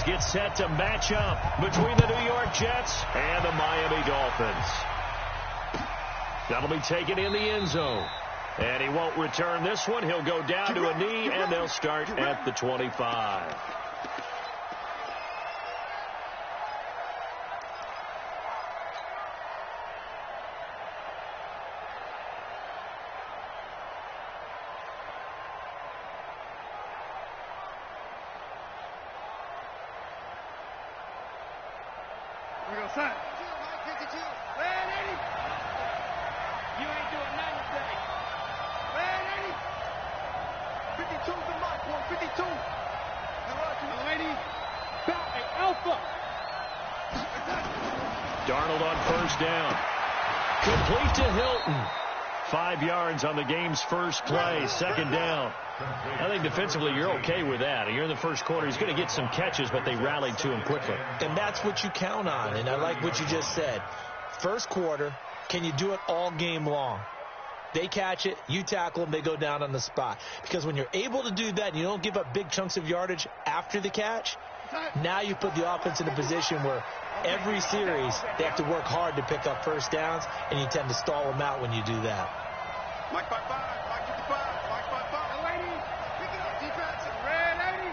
get set to match up between the New York Jets and the Miami Dolphins. That'll be taken in the end zone. And he won't return this one. He'll go down to a knee, and they'll start at the 25. We go set. 52. Red 80. You ain't doing nothing today. Red 80. 52 is the mark, 152. The 80. Back at Alpha. Darnold on first down. Complete to Hilton. 5 yards on the game's first play. Second down. I think defensively you're okay with that. You're in the first quarter. He's going to get some catches, but they rallied to him quickly. And that's what you count on, and I like what you just said. First quarter, can you do it all game long? They catch it, you tackle them, they go down on the spot. Because when you're able to do that and you don't give up big chunks of yardage after the catch, now you put the offense in a position where every series they have to work hard to pick up first downs, and you tend to stall them out when you do that. Mike 55, Mike 55, Mike 55. No 80. Pick it up, defense. Red 80.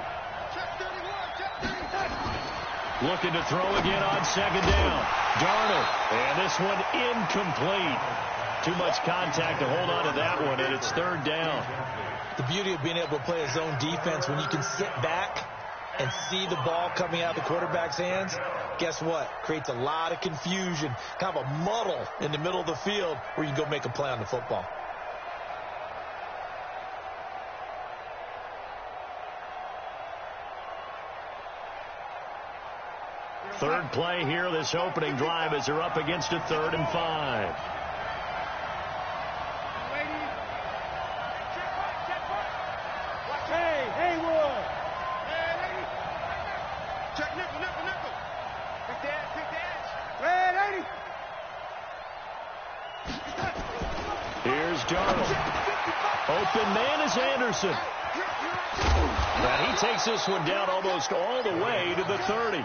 Check 31, check 30. Looking to throw again on second down. Darnold. And this one incomplete. Too much contact to hold on to that one, and it's third down. The beauty of being able to play a zone defense, when you can sit back and see the ball coming out of the quarterback's hands, guess what? Creates a lot of confusion, kind of a muddle in the middle of the field where you can go make a play on the football. Third play here, this opening drive, as they're up against a 3rd and 5. Hey, Haywood. Check nickel, nickel, nickel. Big dash. Red 80. Here's Darnold. Open man is Anderson. And he takes this one down almost all the way to the 30.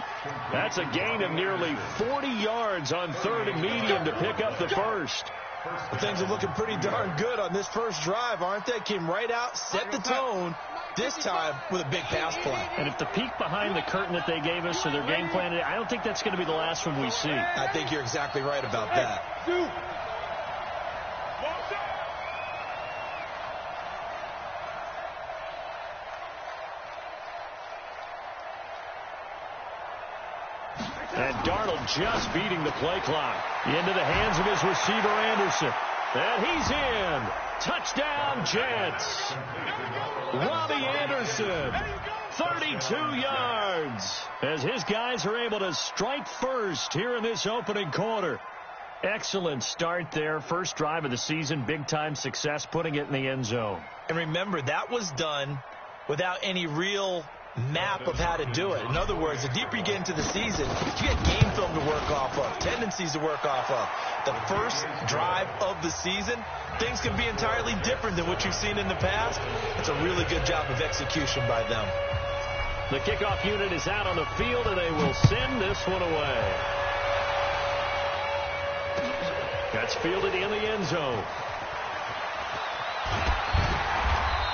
That's a gain of nearly 40 yards on 3rd and medium to pick up the first. Well, things are looking pretty darn good on this first drive, aren't they? Came right out, set the tone, this time with a big pass play. And if the peek behind the curtain that they gave us to their game plan, I don't think that's going to be the last one we see. I think you're exactly right about that. And Darnold just beating the play clock. Into the hands of his receiver, Anderson. And he's in. Touchdown, Jets. Robbie Anderson, 32 yards. As his guys are able to strike first here in this opening quarter. Excellent start there. First drive of the season. Big-time success, putting it in the end zone. And remember, that was done without any real map of how to do it. In other words, the deeper you get into the season, you get game film to work off of, tendencies to work off of. The first drive of the season, things can be entirely different than what you've seen in the past. It's a really good job of execution by them. The kickoff unit is out on the field, and they will send this one away. That's fielded in the end zone.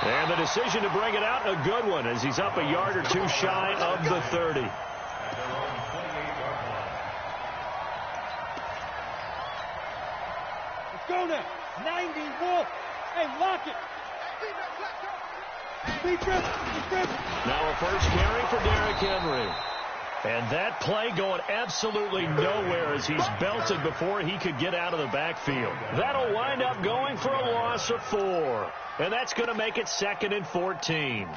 And the decision to bring it out, a good one, as he's up a yard or two shy of the 30. Let's go now. 90, Wolf. Hey, lock it. Now a first carry for Derrick Henry. And that play going absolutely nowhere as he's belted before he could get out of the backfield. That'll wind up going for a loss of 4. And that's going to make it 2nd and 14.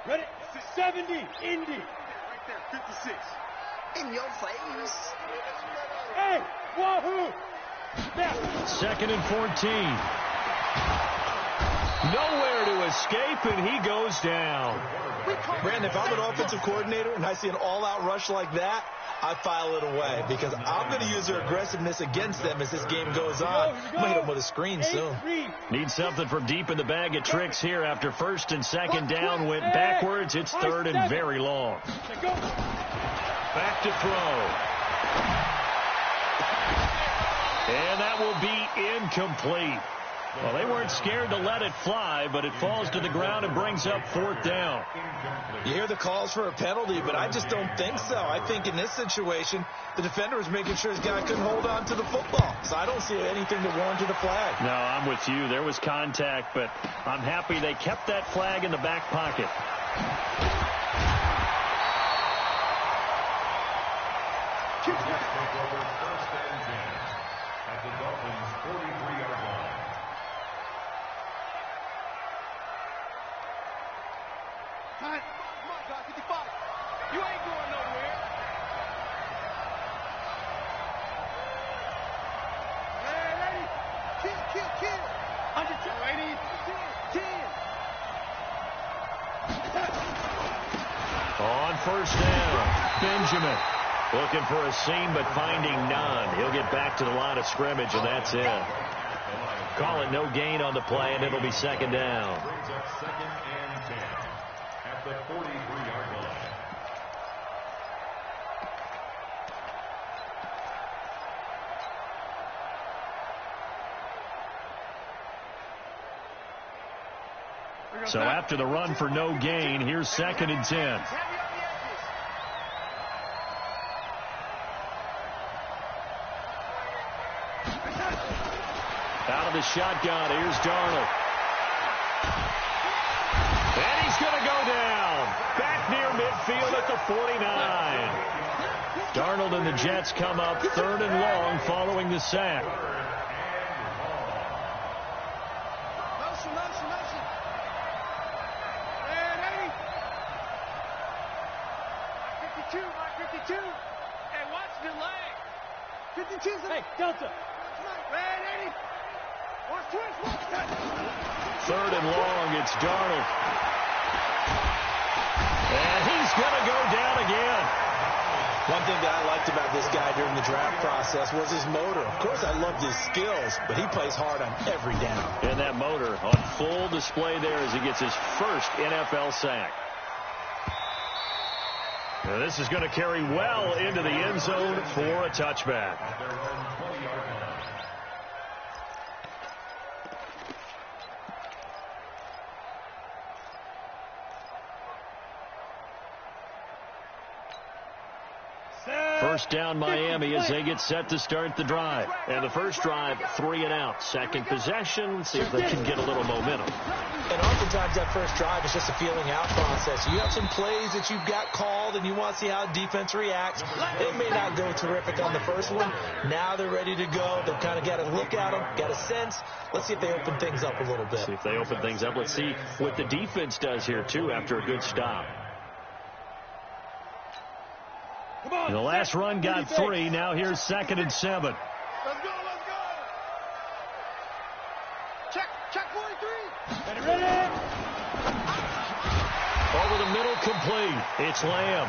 Ready? 70, Indy. Right there, 56. In your face. Hey, wahoo! Now. 2nd and 14. Nowhere to escape, and he goes down. Brandon, if I'm an offensive coordinator and I see an all-out rush like that, I file it away because I'm going to use their aggressiveness against them as this game goes on. I'm going to hit them with a screen soon. Need something from deep in the bag of tricks here after 1st and 2nd down went backwards. It's 3rd and very long. Back to throw. And that will be incomplete. Well, they weren't scared to let it fly, but it falls to the ground and brings up 4th down. You hear the calls for a penalty, but I just don't think so. I think in this situation, the defender was making sure his guy couldn't hold on to the football. So I don't see anything to warrant a flag. No, I'm with you. There was contact, but I'm happy they kept that flag in the back pocket. At the Dolphins' 43-yard line. My God, 55. You ain't going nowhere. Hey, lady. Kill. Under 10, lady. 10. On 1st down, Benjamin looking for a seam but finding none. He'll get back to the line of scrimmage, and that's it. Call it no gain on the play, and it'll be 2nd down. Brings up 2nd and 10 at the 43-yard line. So after the run for no gain, here's 2nd and 10. Out of the shotgun, here's Darnold. And he's going to go down. Back near midfield at the 49. Darnold and the Jets come up 3rd and long following the sack. Motion. Mike 52. Hey, watch the leg. 52's hey, Delta. Red 80. Watch twist. 3rd and long, it's Darnold. And he's going to go down again. One thing that I liked about this guy during the draft process was his motor. Of course, I loved his skills, but he plays hard on every down. And that motor on full display there as he gets his first NFL sack. Now this is going to carry well into the end zone for a touchback. First down Miami as they get set to start the drive. And the first drive, 3 and out. Second possession, see if they can get a little momentum. And oftentimes that first drive is just a feeling out process. You have some plays that you've got called and you want to see how defense reacts. They may not go terrific on the first one. Now they're ready to go. They've kind of got a look at them, got a sense. Let's see if they open things up a little bit. See if they open things up. Let's see what the defense does here, too, after a good stop. The last run got 3. Now here's 2nd and 7. Let's go. Check 43. Ready. Over the middle, complete. It's Lamb.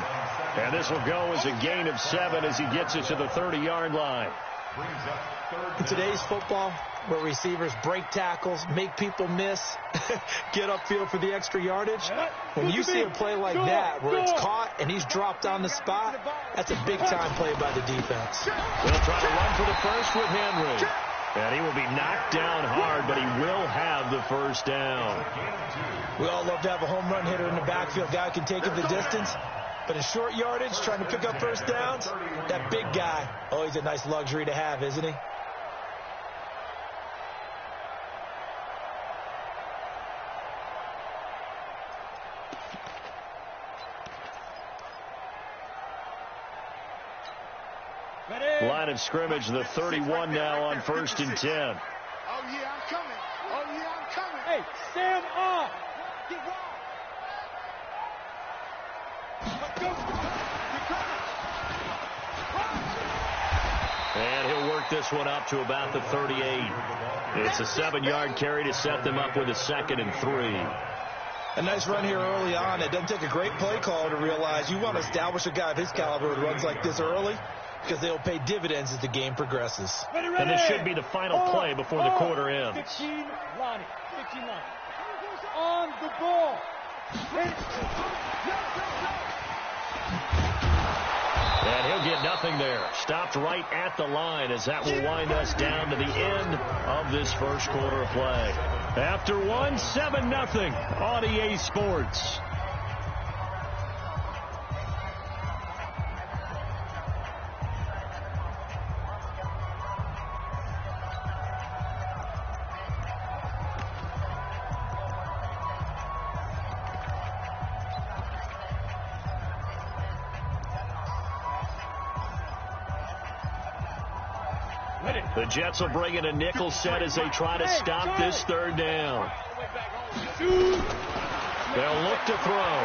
And this will go as a gain of 7 as he gets it to the 30-yard line. In today's football, where receivers break tackles, make people miss, get upfield for the extra yardage, when you see a play like that where it's caught and he's dropped on the spot, that's a big-time play by the defense. They'll try to run for the first with Henry. And he will be knocked down hard, but he will have the first down. We all love to have a home run hitter in the backfield. Guy can take it the distance. But in short yardage, trying to pick up first downs, that big guy, oh, he's a nice luxury to have, isn't he? Line of scrimmage, the 31 now on 1st and 10. Oh, yeah, I'm coming. Hey, Sam off. Get And he'll work this one up to about the 38. It's a 7-yard carry to set them up with a 2nd and 3. A nice run here early on. It doesn't take a great play call to realize you want to establish a guy of his caliber who runs like this early, because they'll pay dividends as the game progresses. And this should be the final play before the quarter ends. 15, Lonnie. 15, Lonnie. On the ball. And he'll get nothing there. Stopped right at the line as that will wind us down to the end of this first quarter of play. After 1, 7-0 on EA Sports. The Jets will bring in a nickel set as they try to stop this 3rd down. They'll look to throw.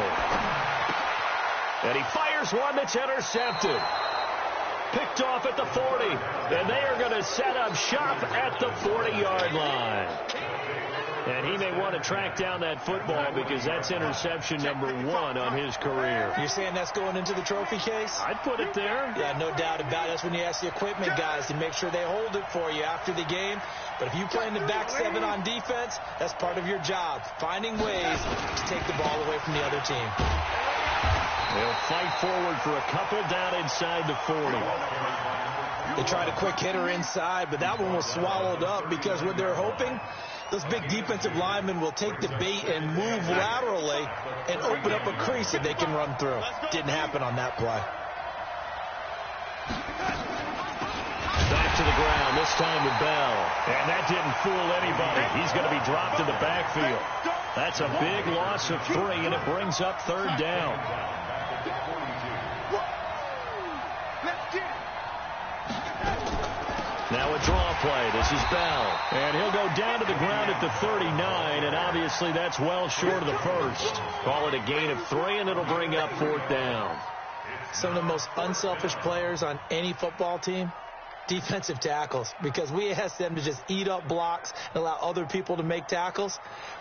And he fires one that's intercepted. Picked off at the 40. And they are going to set up shop at the 40-yard line. And he may want to track down that football because that's interception number 1 on his career. You're saying that's going into the trophy case? I'd put it there. Yeah, no doubt about it. That's when you ask the equipment guys to make sure they hold it for you after the game. But if you play in the back 7 on defense, that's part of your job, finding ways to take the ball away from the other team. They'll fight forward for a couple down inside the 40. They tried a quick hitter inside, but that one was swallowed up because what they're hoping, those big defensive linemen will take the bait and move laterally and open up a crease that they can run through. Didn't happen on that play. Back to the ground, this time with Bell. And that didn't fool anybody. He's going to be dropped in the backfield. That's a big loss of 3, and it brings up 3rd down. Now a draw play. This is Bell. And he'll go down to the ground at the 39, and obviously that's well short of the first. Call it a gain of 3, and it'll bring up 4th down. Some of the most unselfish players on any football team, defensive tackles, because we ask them to just eat up blocks and allow other people to make tackles.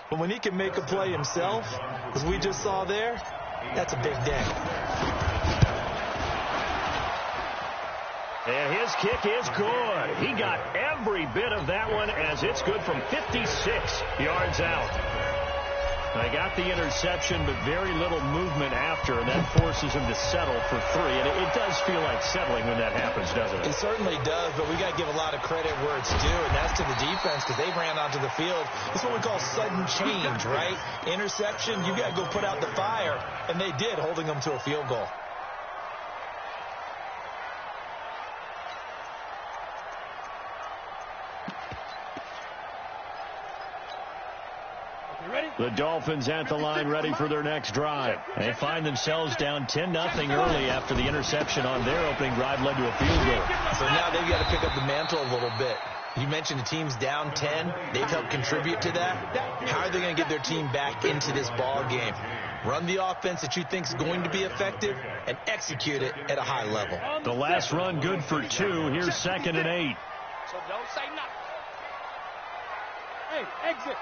But when he can make a play himself, as we just saw there, that's a big day. And his kick is good. He got every bit of that one as it's good from 56 yards out. They got the interception, but very little movement after, and that forces him to settle for 3. And it does feel like settling when that happens, doesn't it? It certainly does, but we got to give a lot of credit where it's due, and that's to the defense because they ran onto the field. It's what we call sudden change, right? Interception, you got to go put out the fire, and they did, holding them to a field goal. The Dolphins at the line ready for their next drive. They find themselves down 10-0 early after the interception on their opening drive led to a field goal. So now they've got to pick up the mantle a little bit. You mentioned the team's down 10. They've helped contribute to that. How are they going to get their team back into this ball game? Run the offense that you think is going to be effective and execute it at a high level. The last run good for 2. Here's 2nd and 8. So don't say nothing. Hey, exit.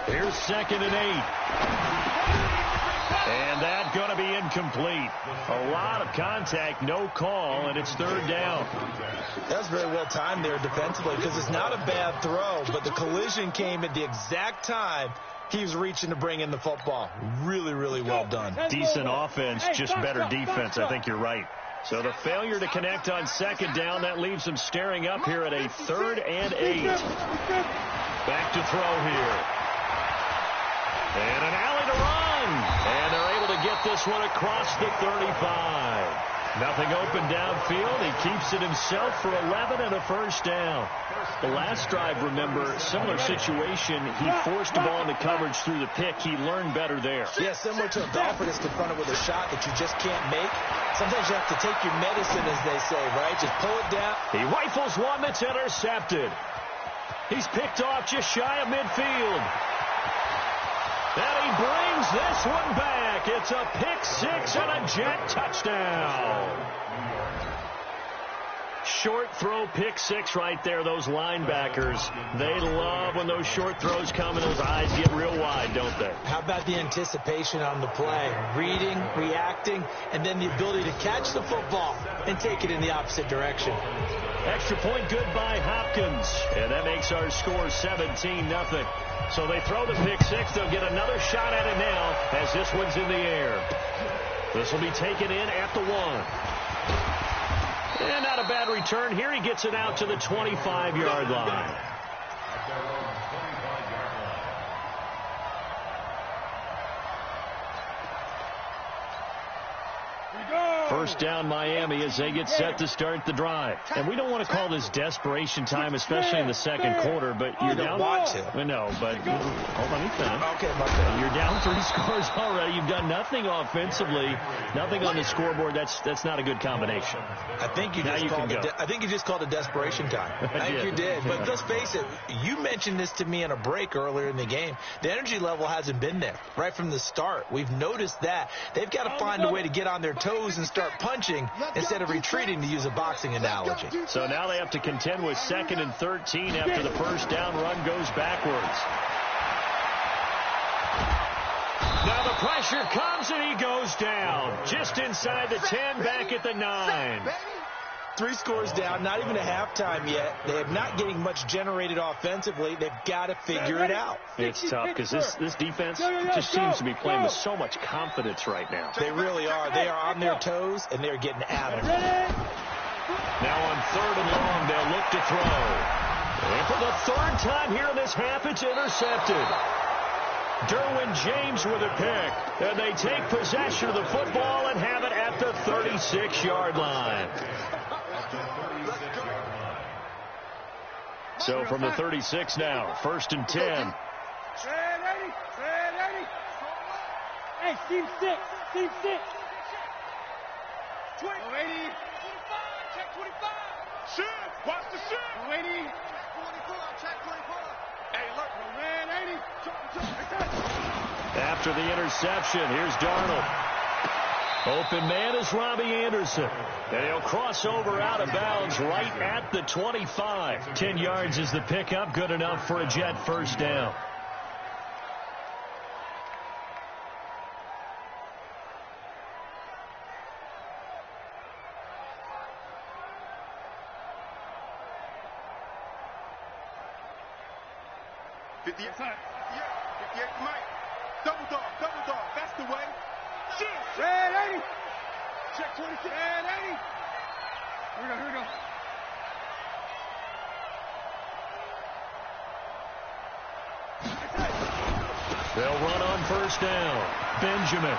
Here's 2nd and 8. And that's going to be incomplete. A lot of contact, no call, and it's 3rd down. That was very well timed there defensively because it's not a bad throw, but the collision came at the exact time he was reaching to bring in the football. Really, really well done. Decent offense, just better defense. I think you're right. So the failure to connect on 2nd down, that leaves them staring up here at a 3rd and 8. Back to throw here. And an alley to run. And they're able to get this one across the 35. Nothing open downfield. He keeps it himself for 11 and a 1st down. The last drive, remember, similar situation. He forced the ball into coverage through the pick. He learned better there. Yeah, similar to a golfer that's confronted with a shot that you just can't make. Sometimes you have to take your medicine, as they say, right? Just pull it down. He rifles one that's intercepted. He's picked off just shy of midfield. That he brings this one back. It's a pick six and a Jet touchdown. Short throw pick six right there. Those linebackers, they love when those short throws come and those eyes get real wide, don't they? How about the anticipation on the play? Reading, reacting, and then the ability to catch the football and take it in the opposite direction. Extra point good by Hopkins. And that makes our score 17-0. So they throw the pick six. They'll get another shot at it now as this one's in the air. This will be taken in at the 1. And not a bad return here. He gets it out to the 25-yard line. First down Miami as they get set to start the drive. And we don't want to call this desperation time, especially in the second quarter, but you're down. No, but hold on, he's done. Okay, my bad. You're down 3 scores already. You've done nothing offensively, nothing on the scoreboard. That's not a good combination. I think you just called it desperation time. I think you did. But let's face it, you mentioned this to me in a break earlier in the game. The energy level hasn't been there right from the start. We've noticed that. They've got to find a way to get on their toes and start punching instead of retreating, to use a boxing analogy. So now they have to contend with 2nd and 13 after the first down run goes backwards. Now the pressure comes and he goes down. Just inside the 10, back at the 9. 3 scores down, not even a halftime yet. They are not getting much generated offensively. They've got to figure it out. It's tough because this defense just seems to be playing with so much confidence right now. They really are. They are on their toes, and they're getting at them. Now on 3rd and long, they'll look to throw. And for the 3rd time here in this half, it's intercepted. Derwin James with a pick. And they take possession of the football and have it at the 36-yard line. So from the 36 now, 1st and 10. Hey, Steve 6. Steve 6. 20. 80. 25. Check 25. Shit. Watch the shit. 80. Check 24. Check 24. Hey, look. Man, 80. After the interception, here's Darnold. Open man is Robbie Anderson. And he'll cross over out of bounds right at the 25. 10 yards is the pickup. Good enough for a Jet first down. Double dog, that's the way. Red 80. Check 26. Red 80. Here we go. They'll run on first down. Benjamin.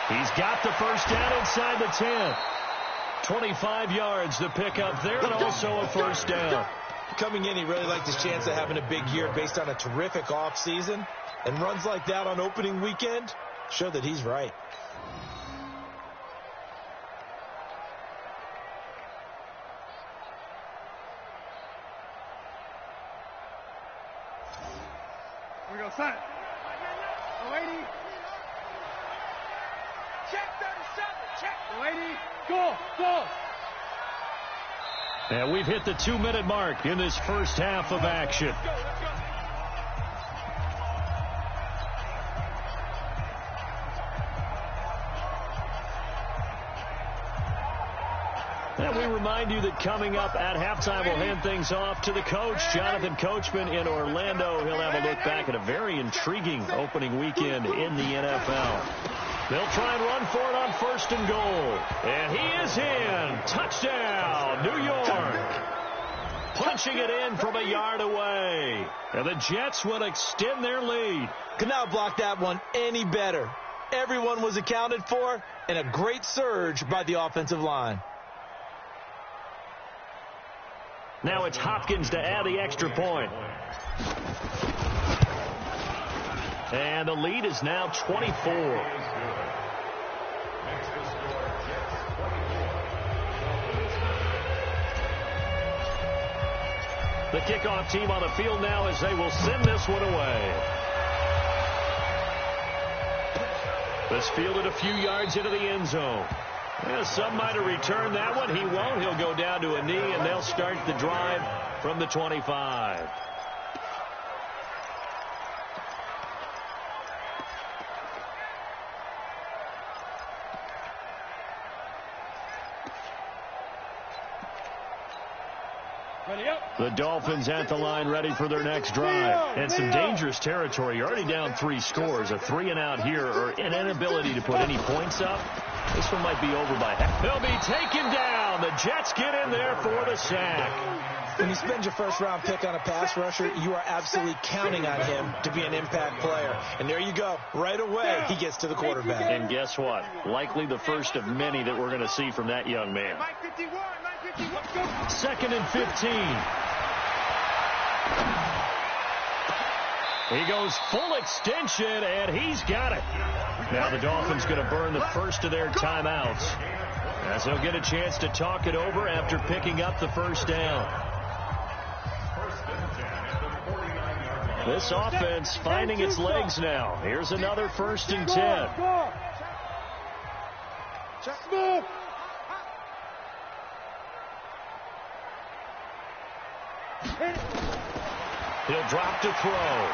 He's got the first down inside the 10. 25 yards, the pickup there, and also a first down. Coming in, he really liked his chance of having a big year based on a terrific offseason. And runs like that on opening weekend show that he's right. Here we go, son. 80. Check 37. Check 80. Go. And we've hit the 2-minute mark in this first half of action. Let's go. And we remind you that coming up at halftime, we'll hand things off to the coach, Jonathan Coachman in Orlando. He'll have a look back at a very intriguing opening weekend in the NFL. They'll try and run for it on 1st and goal. And he is in. Touchdown, New York. Punching it in from a yard away. And the Jets will extend their lead. Could not block that one any better. Everyone was accounted for, and a great surge by the offensive line. Now it's Hopkins to add the extra point. And the lead is now 24. The kickoff team on the field now as they will send this one away. Was fielded a few yards into the end zone. Yeah, some might have returned that one. He won't. He'll go down to a knee, and they'll start the drive from the 25. The Dolphins at the line ready for their next drive. And some dangerous territory. You're already down 3 scores. A 3-and-out here or an inability to put any points up. This one might be over by half. He'll be taken down. The Jets get in there for the sack. When you spend your first-round pick on a pass rusher, you are absolutely counting on him to be an impact player. And there you go. Right away, he gets to the quarterback. And guess what? Likely the first of many that we're going to see from that young man. 2nd and 15. He goes full extension, and he's got it. Now the Dolphins going to burn the first of their timeouts, as they'll get a chance to talk it over after picking up the first down. This offense finding its legs now. Here's another 1st and 10. He'll drop to throw.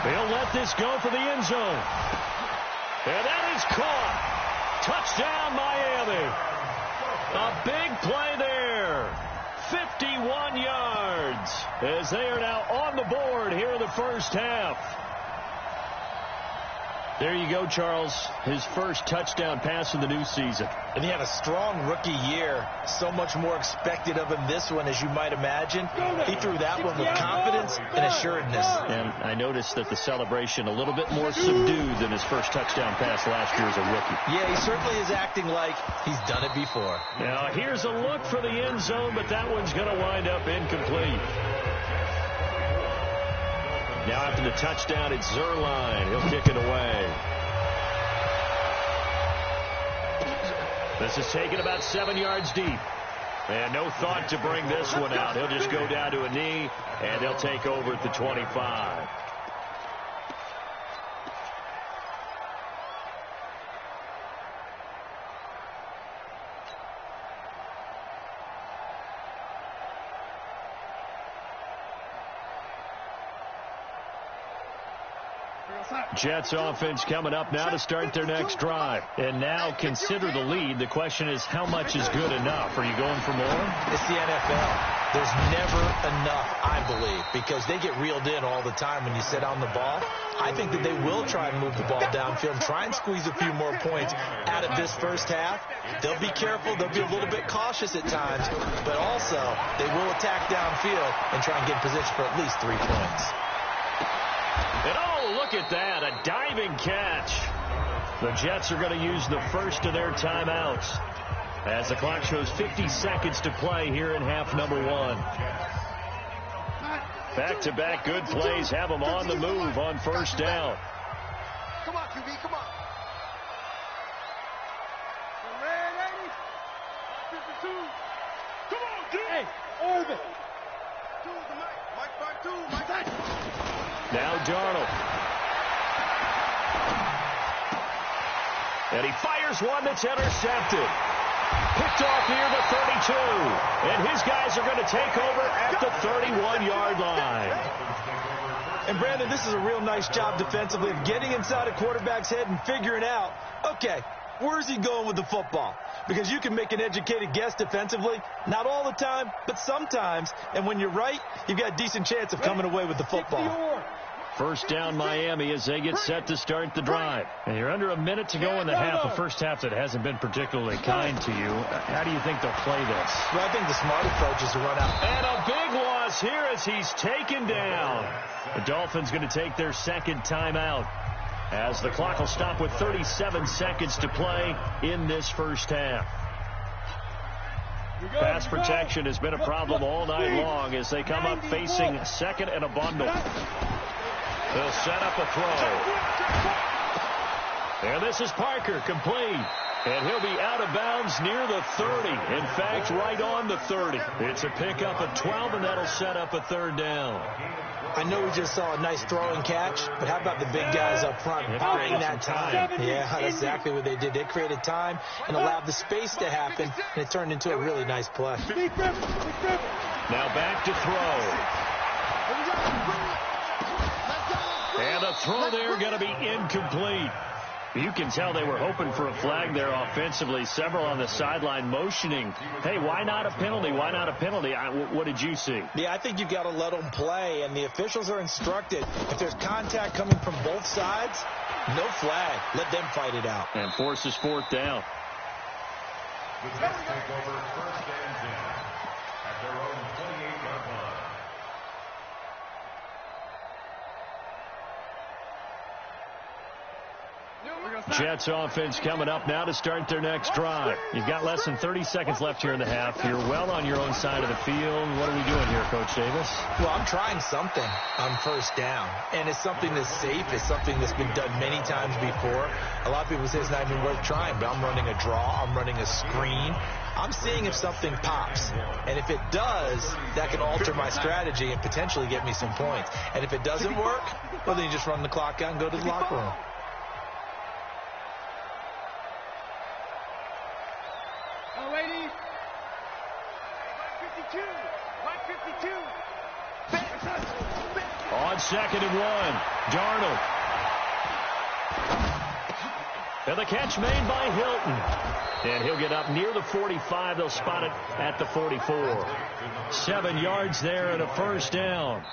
He'll let this go for the end zone. And that is caught. Touchdown, Miami. A big play there. 51 yards as they are now on the board here in the first half. There you go, Charles. His first touchdown pass of the new season. And he had a strong rookie year. So much more expected of him this one, as you might imagine. He threw that one with confidence and assuredness. And I noticed that the celebration a little bit more subdued than his first touchdown pass last year as a rookie. Yeah, he certainly is acting like he's done it before. Now, here's a look for the end zone, but that one's going to wind up incomplete. Now after the touchdown, it's Zuerlein. He'll kick it away. This is taken about 7 yards deep. And no thought to bring this one out. He'll just go down to a knee, and they'll take over at the 25. Jets offense coming up now to start their next drive. And now consider the lead. The question is, how much is good enough? Are you going for more? It's the NFL. There's never enough, I believe, because they get reeled in all the time when you sit on the ball. I think that they will try and move the ball downfield and try and squeeze a few more points out of this first half. They'll be careful. They'll be a little bit cautious at times, but also they will attack downfield and try and get position for at least 3 points. And oh, look at that, a diving catch. The Jets are going to use the first of their timeouts as the clock shows 50 seconds to play here in half number 1. Back-to-back good plays have them on the move on first down. Come on, QB, come on. Come on, dude. Hey, orbit. Mike. Now Darnold. And he fires one that's intercepted. Picked off near the 32. And his guys are going to take over at the 31-yard line. And, Brandon, this is a real nice job defensively of getting inside a quarterback's head and figuring out, okay, where's he going with the football? Because you can make an educated guess defensively, not all the time, but sometimes. And when you're right, you've got a decent chance of coming away with the football. First down Miami as they get set to start the drive. And you're under a minute to go in the half. A first half that hasn't been particularly kind to you. How do you think they'll play this? Well, I think the smart approach is to run out. And a big loss here as he's taken down. The Dolphins going to take their second timeout as the clock will stop with 37 seconds to play in this first half. Pass protection has been a problem all night long as they come up facing second and a bundle. They'll set up a throw. And this is Parker, complete. And he'll be out of bounds near the 30. In fact, right on the 30. It's a pickup of 12, and that'll set up a 3rd down. I know we just saw a nice throw and catch, but how about the big guys up front creating that time? Yeah, that's exactly what they did. They created time and allowed the space to happen, and it turned into a really nice play. Now back to throw. And the throw there going to be incomplete. You can tell they were hoping for a flag there offensively. Several on the sideline motioning, hey, why not a penalty? Why not a penalty? What did you see? Yeah, I think you got to let them play, and the officials are instructed. If there's contact coming from both sides, no flag. Let them fight it out. And forces 4th down. The Jets take over 1st and 10 at their own 28-yard line. Jets offense coming up now to start their next drive. You've got less than 30 seconds left here in the half. You're well on your own side of the field. What are we doing here, Coach Davis? Well, I'm trying something on 1st down, and it's something that's safe. It's something that's been done many times before. A lot of people say it's not even worth trying, but I'm running a draw. I'm running a screen. I'm seeing if something pops, and if it does, that can alter my strategy and potentially get me some points. And if it doesn't work, well, then you just run the clock out and go to the locker room. On 2nd and 1, Darnold. And the catch made by Hilton. And he'll get up near the 45. They'll spot it at the 44. 7 yards there and a 1st down.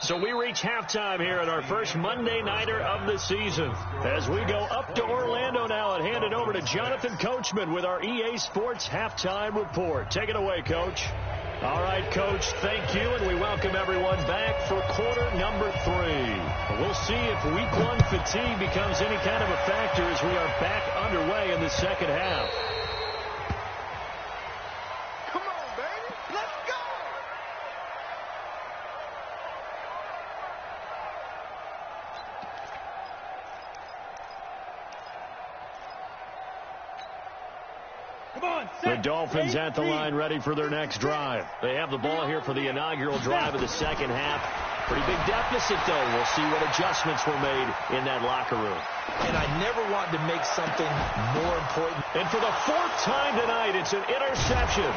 So we reach halftime here at our first Monday Nighter of the season. As we go up to Orlando now and hand it over to Jonathan Coachman with our EA Sports Halftime Report. Take it away, Coach. All right, Coach, thank you, and we welcome everyone back for quarter number 3. We'll see if week 1 fatigue becomes any kind of a factor as we are back underway in the second half. Come on, baby. Let's go. The Dolphins at the line ready for their next drive. They have the ball here for the inaugural drive of the second half. Pretty big deficit, though. We'll see what adjustments were made in that locker room. And I never want to make something more important. And for the 4th time tonight, it's an interception.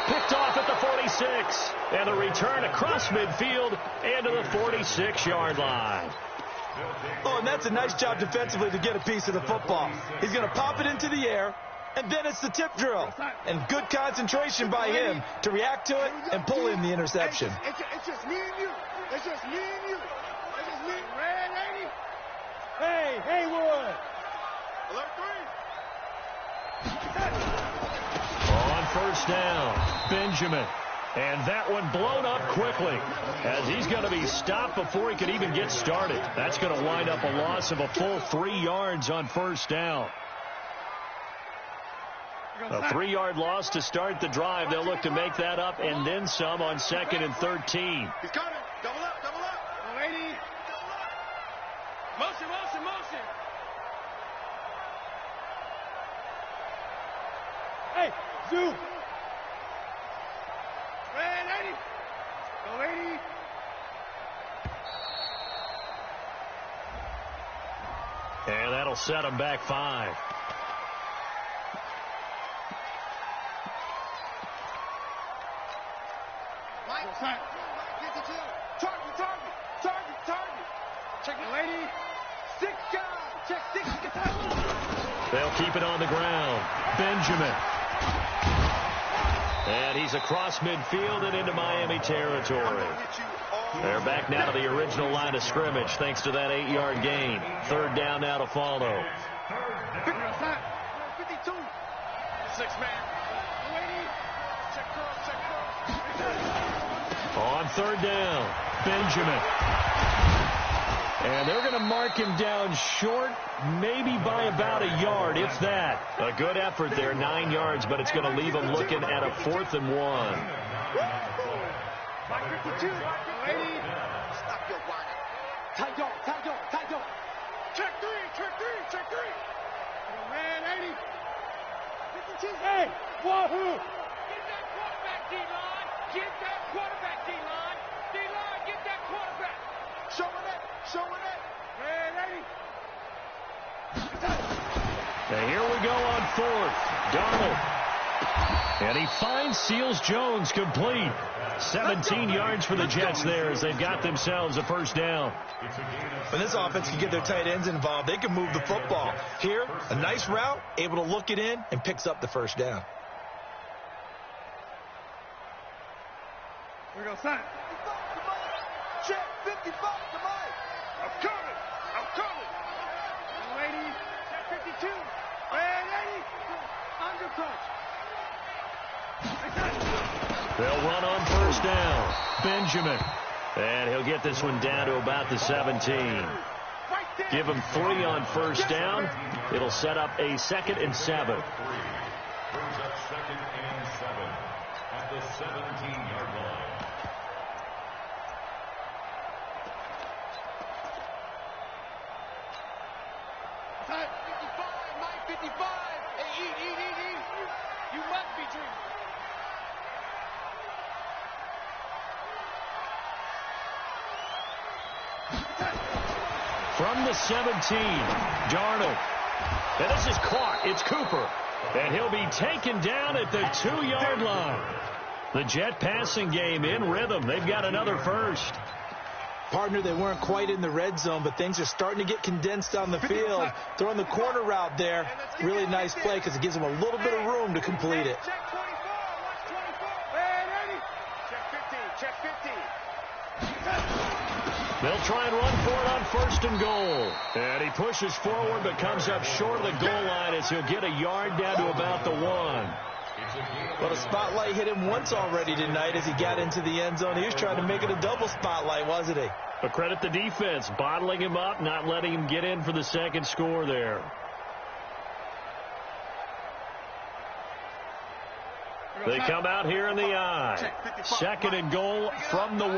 Picked off at the 46. And a return across midfield and to the 46-yard line. Oh, and that's a nice job defensively to get a piece of the football. He's going to pop it into the air. And then it's the tip drill. And good concentration by him to react to it and pull in the interception. It's just me and you. It's just me and you. It's just me. Red 80. Hey, Haywood. Alert 3. On 1st down, Benjamin. And that one blown up quickly as he's going to be stopped before he can even get started. That's going to wind up a loss of a full 3 yards on 1st down. A 3-yard loss to start the drive. They'll look to make that up and then some on 2nd and 13. He's coming. Double up, double up. 180. Motion, motion, motion. Hey, Zoo. Red 80. Go 80. And that'll set them back 5. Check it, lady. 6 guys. Check 6 guys. They'll keep it on the ground. Benjamin. And he's across midfield and into Miami territory. They're back now to the original line of scrimmage thanks to that 8-yard gain. 3rd down now to follow. 52. 6-man. Check cross, check cross. On 3rd down, Benjamin. And they're going to mark him down short, maybe by about a yard, if that. A good effort there, 9 yards, but it's going to leave them looking at a 4th and 1. 52. 80. Stop your whining. Tight dog. Check 3, check 3, check 3. Red 80. Wahoo! Get that quarterback, D-line. Get that quarterback, D-line. D-line, get that quarterback. Showing it. Showing it. Ready. And here we go on fourth. Darnold. And he finds Seals Jones complete. 17 yards for the Jets there as they've got themselves a first down. When this offense can get their tight ends involved, they can move the football. Here, a nice route, able to look it in, and picks up the first down. We're going to sign. Check 55 to Mike. I'm coming. I'm coming. Ladies, check 52. And 80. Undertouch. They'll run on first down. Benjamin. And he'll get this one down to about the 17. Give him 3 on first down. It'll set up a 2nd and 7. Brings up 2nd and 7 at the 17-yard line. Time 55, Mike 55. Hey, eat. You must be dreaming. From the 17, Darnold. And this is caught. It's Cooper. And he'll be taken down at the 2-yard line. The Jet passing game in rhythm. They've got another first. Partner, they weren't quite in the red zone, but things are starting to get condensed on the field. Throwing the corner route there. Really nice play because it gives them a little bit of room to complete it. Check 24. Watch 24. And ready. Check 15. Check 15. They'll try and run for it on first and goal. And he pushes forward but comes up short of the goal line as he'll get a yard down to about the 1. Well, the spotlight hit him once already tonight as he got into the end zone. He was trying to make it a double spotlight, wasn't he? But credit the defense, bottling him up, not letting him get in for the second score there. They come out here in the I. 2nd and goal from the 1.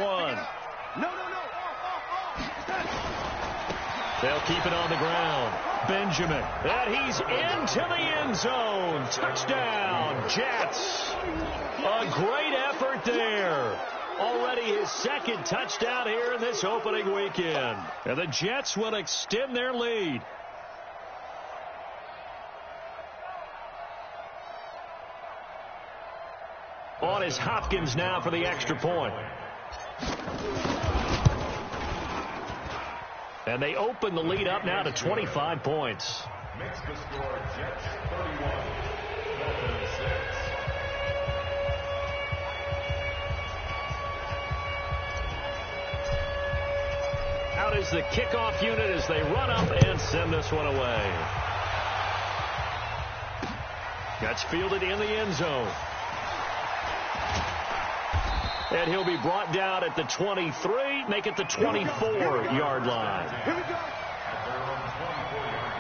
No. They'll keep it on the ground. Benjamin. And he's into the end zone. Touchdown, Jets. A great effort there. Already his 2nd touchdown here in this opening weekend. And the Jets will extend their lead. On is Hopkins now for the extra point. And they open the lead up now to 25 points. Makes the score Jets 31, Dolphins 6. Out is the kickoff unit as they run up and send this one away. That's fielded in the end zone. And he'll be brought down at the 23, make it the 24-yard line. Here we go. At their own 24-yard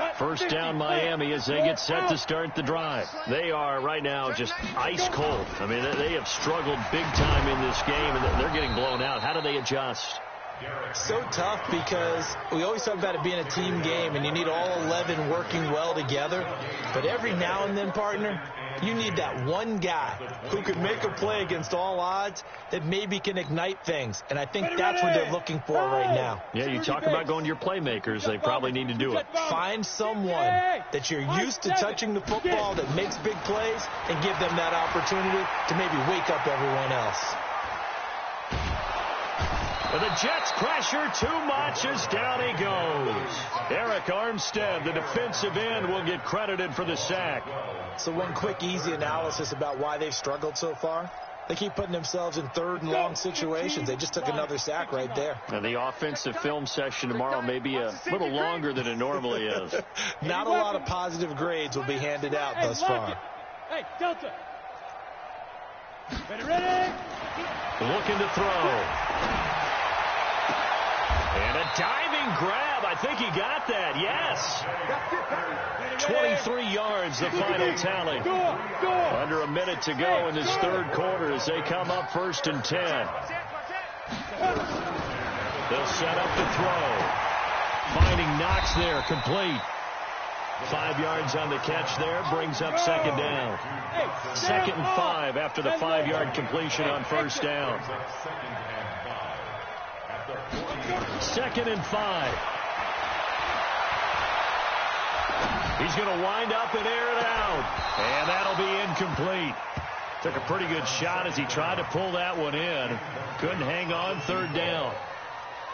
line. First down Miami as they get set to start the drive. They are right now just ice cold. I mean, they have struggled big time in this game, and they're getting blown out. How do they adjust? So tough because we always talk about it being a team game and you need all 11 working well together. But every now and then, partner, you need that one guy who can make a play against all odds that maybe can ignite things. And I think that's what they're looking for right now. Yeah, you talk about going to your playmakers. They probably need to do it. Find someone that you're used to touching the football that makes big plays and give them that opportunity to maybe wake up everyone else. But the Jets pressure too much as down he goes. Eric Armstead, the defensive end, will get credited for the sack. So one quick, easy analysis about why they've struggled so far. They keep putting themselves in 3rd and long situations. They just took another sack right there. And the offensive film session tomorrow may be a little longer than it normally is. Not a lot of positive grades will be handed out thus far. Hey, Delta. Ready? Looking to throw. And a diving grab. I think he got that. Yes. 23 yards, the final tally. Under a minute to go in this 3rd quarter as they come up 1st and 10. They'll set up the throw. Finding Knox there, complete. 5 yards on the catch there, brings up second down. 2nd and 5 after the 5-yard completion on first down. 2nd and 5. He's going to wind up and air it out. And that'll be incomplete. Took a pretty good shot as he tried to pull that one in. Couldn't hang on, 3rd down.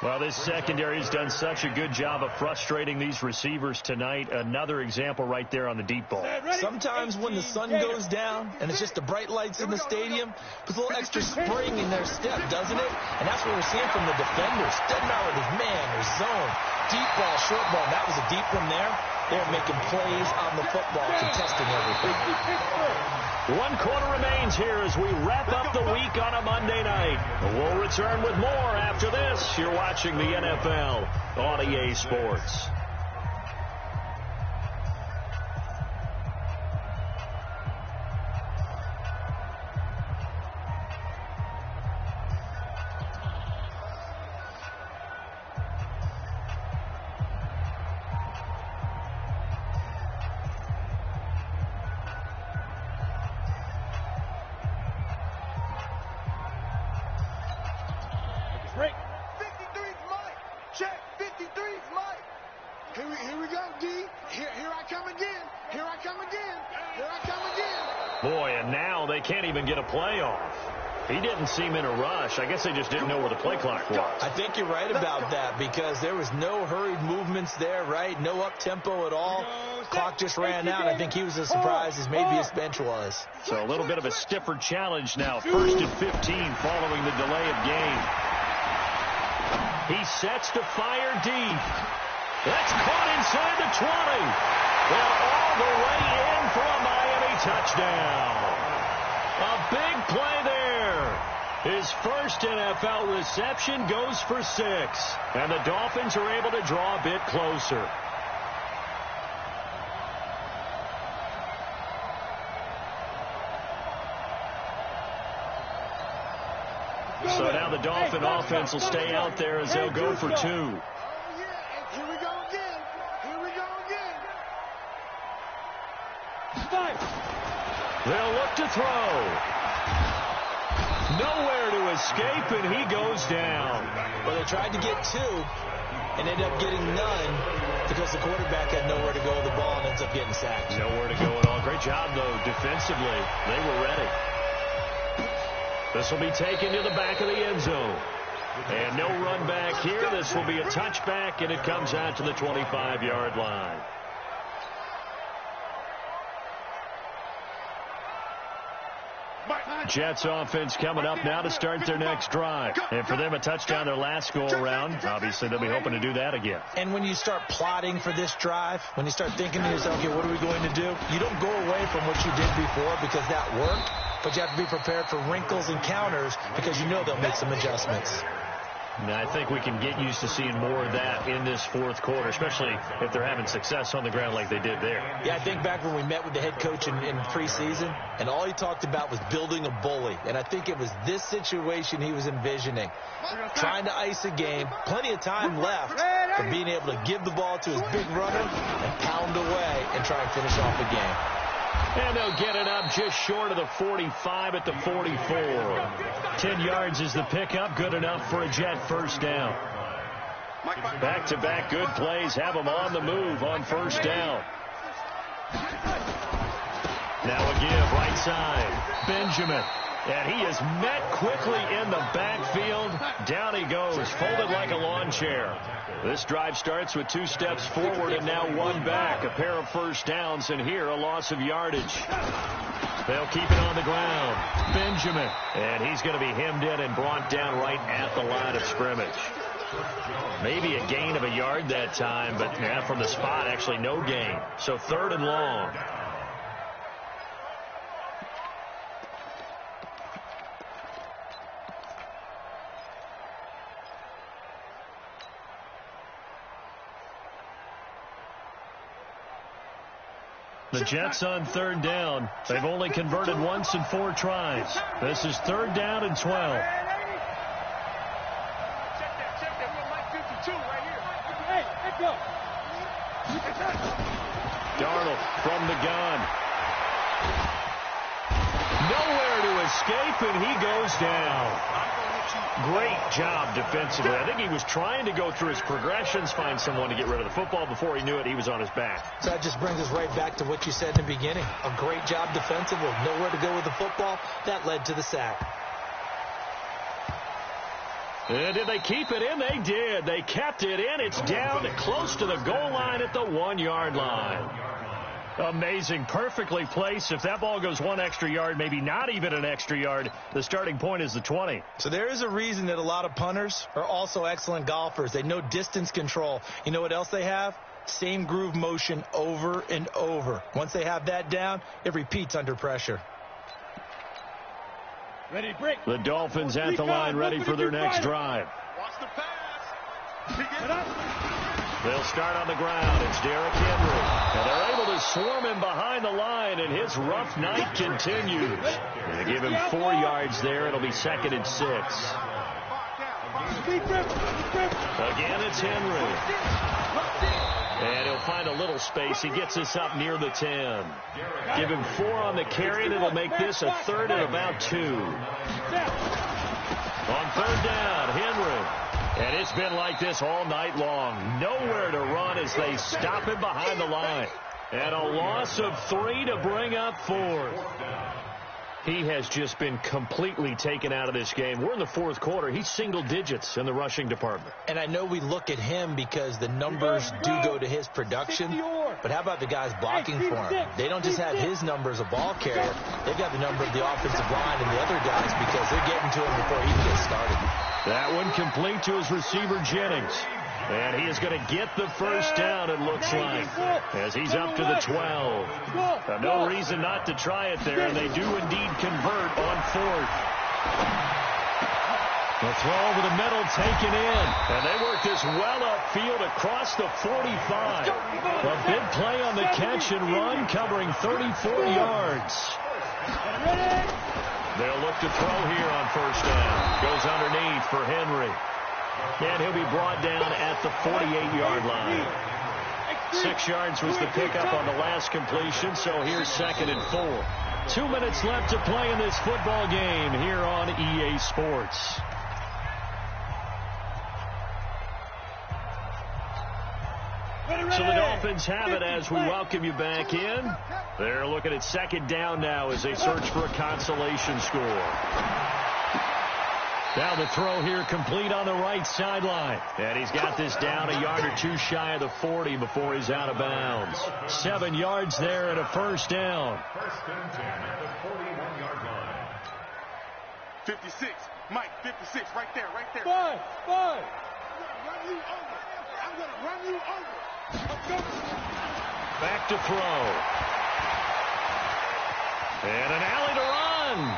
Well, this secondary has done such a good job of frustrating these receivers tonight. Another example right there on the deep ball. Sometimes when the sun goes down and it's just the bright lights in the stadium, puts a little extra spring in their step, doesn't it? And that's what we're seeing from the defenders. Doesn't matter with his man or zone. Deep ball, short ball. That was a deep one there. They're making plays on the football, contesting everything. 1 quarter remains here as we wrap up the week on a Monday night. We'll return with more after this. You're watching the NFL on EA Sports. Can't even get a play off. He didn't seem in a rush. I guess they just didn't know where the play clock was. I think you're right about that because there was no hurried movements there, right? No up-tempo at all. Clock just ran out. I think he was as surprised as maybe his bench was. So a little bit of a stiffer challenge now. 1st and 15 following the delay of game. He sets to fire deep. That's caught inside the 20. And all the way in for a Miami touchdown. A big play there. His first NFL reception goes for 6. And the Dolphins are able to draw a bit closer. So now the Dolphin offense will stay out there as they'll go for 2. Here we go again. Here we go again. They'll look to throw. Nowhere to escape, and he goes down. Well, they tried to get 2 and ended up getting none because the quarterback had nowhere to go with the ball and ends up getting sacked. Nowhere to go at all. Great job, though, defensively. They were ready. This will be taken to the back of the end zone. And no run back here. This will be a touchback, and it comes out to the 25-yard line. Jets offense coming up now to start their next drive. And for them, a touchdown their last go-around. Obviously, they'll be hoping to do that again. And when you start plotting for this drive, when you start thinking to yourself, okay, what are we going to do? You don't go away from what you did before because that worked, but you have to be prepared for wrinkles and counters because you know they'll make some adjustments. Now, I think we can get used to seeing more of that in this 4th quarter, especially if they're having success on the ground like they did there. Yeah, I think back when we met with the head coach in preseason, and all he talked about was building a bully. And I think it was this situation he was envisioning. Trying to ice a game, plenty of time left, but being able to give the ball to his big runner and pound away and try and finish off the game. And they'll get it up just short of the 45 at the 44. 10 yards is the pickup. Good enough for a Jet first down. Back-to-back good plays have them on the move on first down. Now a give right side. Benjamin. And he is met quickly in the backfield. Down he goes, folded like a lawn chair. This drive starts with 2 steps forward and now 1 back. A pair of first downs, and here a loss of yardage. They'll keep it on the ground. Benjamin. And he's going to be hemmed in and brought down right at the line of scrimmage. Maybe a gain of a yard that time, but from the spot, actually no gain. So 3rd and long. The Jets on 3rd down. They've only converted once in 4 tries. This is 3rd down and 12. from the gun. Nowhere to escape, and he goes down. Great job defensively. I think he was trying to go through his progressions, find someone to get rid of the football. Before he knew it, he was on his back. So that just brings us right back to what you said in the beginning. A great job defensively. Nowhere to go with the football. That led to the sack. And did they keep it in? They did. They kept it in. It's down close to the goal line at the 1-yard line. Amazing. Perfectly placed. If that ball goes 1 extra yard, maybe not even an extra yard, the starting point is the 20. So there is a reason that a lot of punters are also excellent golfers. They know distance control. You know what else they have? Same groove motion over and over. Once they have that down, it repeats under pressure. Ready, break. The Dolphins at the line, ready for their next drive. Watch the pass. They'll start on the ground. It's Derrick Henry. And they're able to swarm him behind the line, and his rough night continues. They give him 4 yards there. It'll be 2nd and 6. Again, it's Henry. And he'll find a little space. He gets us up near the 10. Give him 4 on the carry, and it'll make this a 3rd and about 2. On 3rd down, Henry. And it's been like this all night long. Nowhere to run as they stop him behind the line. And a loss of 3 to bring up 4th. He has just been completely taken out of this game. We're in the 4th quarter. He's single digits in the rushing department. And I know we look at him because the numbers do go to his production. But how about the guys blocking for him? They don't just have his number as a ball carrier. They've got the number of the offensive line and the other guys because they're getting to him before he even gets started. That one complete to his receiver, Jennings. And he is going to get the first down, it looks like, as he's up to the 12. No reason not to try it there, and they do indeed convert on 4th. The throw over the middle taken in, and they work this well upfield across the 45. A big play on the catch and run, covering 34 yards. They'll look to throw here on 1st down. Goes underneath for Henry. And he'll be brought down at the 48-yard line. 6 yards was the pickup on the last completion, so here's 2nd and 4. 2 minutes left to play in this football game here on EA Sports. So the Dolphins have it as we welcome you back in. They're looking at 2nd down now as they search for a consolation score. Now the throw here complete on the right sideline. And he's got this down a yard or 2 shy of the 40 before he's out of bounds. 7 yards there and a 1st down. 1st and 10 at the 41-yard line. 56. Mike, 56. Right there, right there. 5. I'm going to run you over. Let's go. Back to throw. And an alley to run.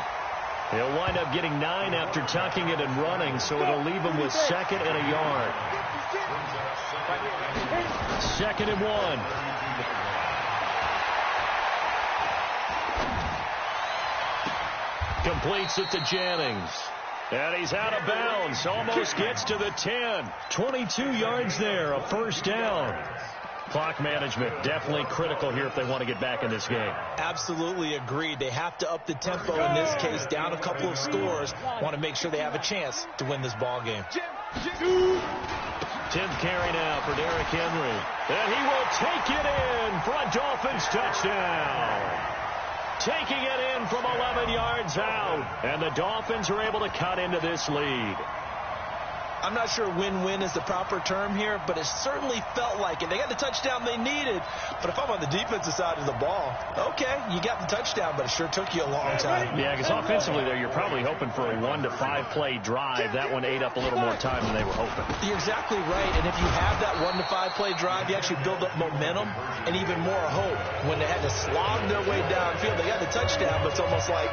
He'll wind up getting 9 after tucking it and running, so it'll leave him with 2nd and a yard. 2nd and 1. Completes it to Jennings. And he's out of bounds. Almost gets to the 10. 22 yards there, a 1st down. Clock management definitely critical here if they want to get back in this game. Absolutely agreed. They have to up the tempo in this case, down a couple of scores. Want to make sure they have a chance to win this ball game. 10th carry now for Derrick Henry. And he will take it in for a Dolphins touchdown. Taking it in from 11 yards out. And the Dolphins are able to cut into this lead. I'm not sure win-win is the proper term here, but it certainly felt like it. They got the touchdown they needed, but if I'm on the defensive side of the ball, okay, you got the touchdown, but it sure took you a long time. Yeah, because offensively there, you're probably hoping for a 1 to 5 play drive. That one ate up a little more time than they were hoping. You're exactly right, and if you have that 1 to 5 play drive, you actually build up momentum and even more hope. When they had to slog their way downfield, they got the touchdown, but it's almost like,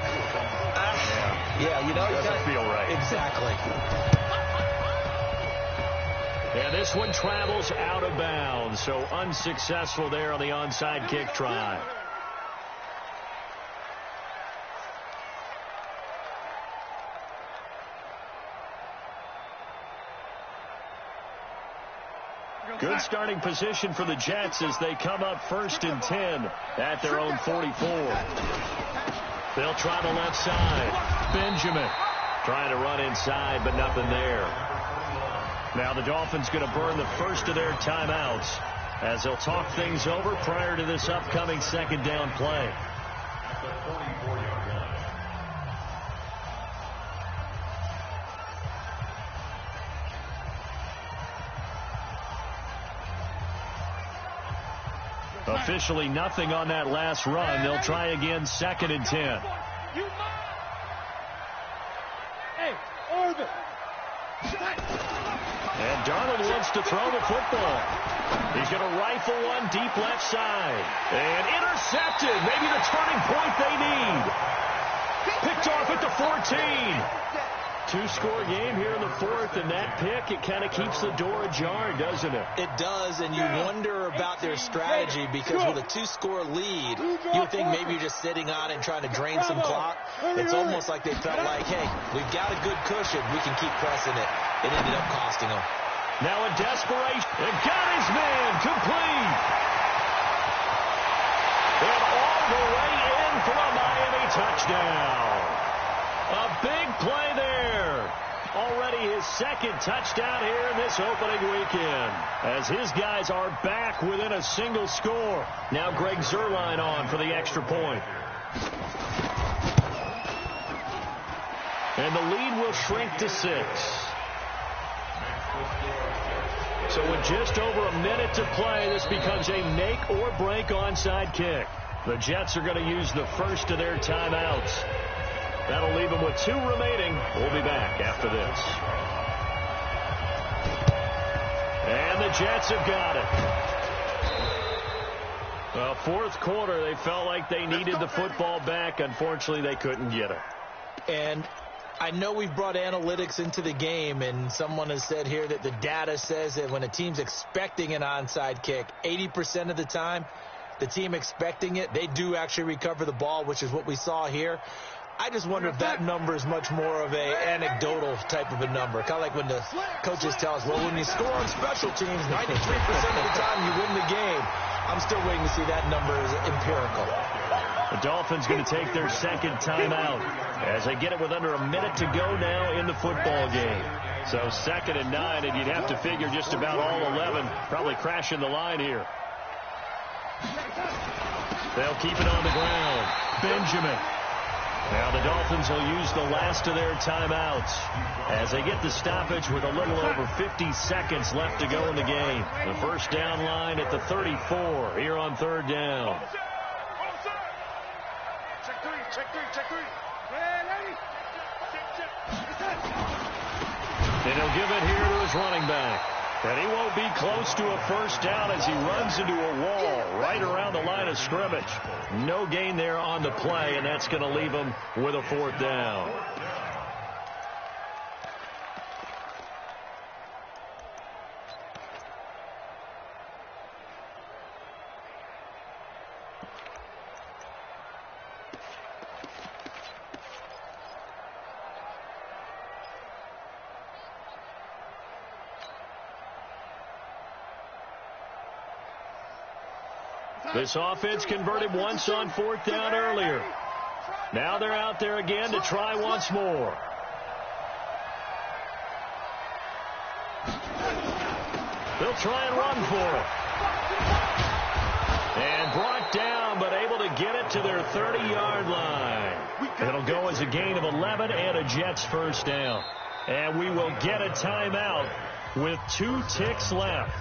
yeah, you know. It doesn't feel right. Exactly. Yeah, this one travels out of bounds, so unsuccessful there on the onside kick try. Good starting position for the Jets as they come up 1st and 10 at their own 44. They'll try the left side. Benjamin trying to run inside, but nothing there. Now the Dolphins going to burn the first of their timeouts as they'll talk things over prior to this upcoming second down play. At the 44-yard line. Officially nothing on that last run. They'll try again 2nd and 10. Hey, Orbit. And Darnold wants to throw the football. He's going to rifle one deep left side. And intercepted. Maybe the turning point they need. Picked off at the 14. Two-score game here in the 4th, and that pick, it kind of keeps the door ajar, doesn't it? It does, and you wonder about their strategy because with a 2-score lead, you would think maybe you're just sitting on it and trying to drain some clock. It's almost like they felt like, hey, we've got a good cushion. We can keep pressing it. It ended up costing them. Now in desperation, and got his man complete. And all the way in for a Miami touchdown. A big play there. Already his 2nd touchdown here in this opening weekend. As his guys are back within a single score. Now Greg Zuerlein on for the extra point. And the lead will shrink to 6. So with just over a minute to play, this becomes a make or break onside kick. The Jets are going to use the first of their timeouts. That'll leave them with 2 remaining. We'll be back after this. And the Jets have got it. Well, 4th quarter, they felt like they needed the football back. Unfortunately, they couldn't get it. And I know we've brought analytics into the game, and someone has said here that the data says that when a team's expecting an onside kick, 80% of the time, the team expecting it, they do actually recover the ball, which is what we saw here. I just wonder if that number is much more of a anecdotal type of a number. Kind of like when the coaches tell us, well, when you score on special teams, 93% of the time you win the game. I'm still waiting to see that number as empirical. The Dolphins going to take their 2nd timeout as they get it with under a minute to go now in the football game. So 2nd and 9, and you'd have to figure just about all 11 probably crashing the line here. They'll keep it on the ground. Benjamin. Now the Dolphins will use the last of their timeouts as they get the stoppage with a little over 50 seconds left to go in the game. The first down line at the 34 here on 3rd down. And he'll give it here to his running back. And he won't be close to a first down as he runs into a wall right around the line of scrimmage. No gain there on the play, and that's going to leave him with a 4th down. This offense converted once on 4th down earlier. Now they're out there again to try once more. They'll try and run for it. And brought down, but able to get it to their 30-yard line. It'll go as a gain of 11 and a Jets first down. And we will get a timeout with 2 ticks left.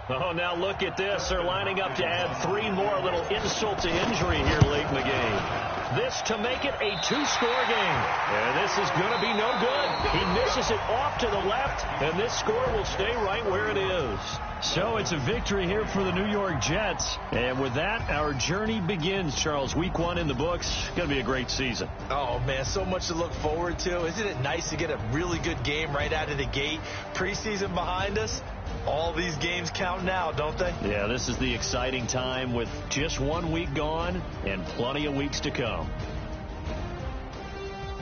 Oh, now look at this. They're lining up to add 3 more, a little insult to injury here late in the game. This to make it a 2-score game. And this is going to be no good. He misses it off to the left, and this score will stay right where it is. So it's a victory here for the New York Jets. And with that, our journey begins, Charles. Week 1 in the books. Going to be a great season. Oh, man, so much to look forward to. Isn't it nice to get a really good game right out of the gate? Preseason behind us. All these games count now, don't they? Yeah, this is the exciting time with just 1 week gone and plenty of weeks to come.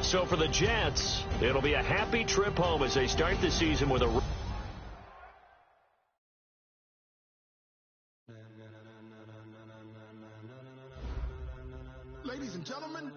So for the Jets, it'll be a happy trip home as they start the season with a... Ladies and gentlemen,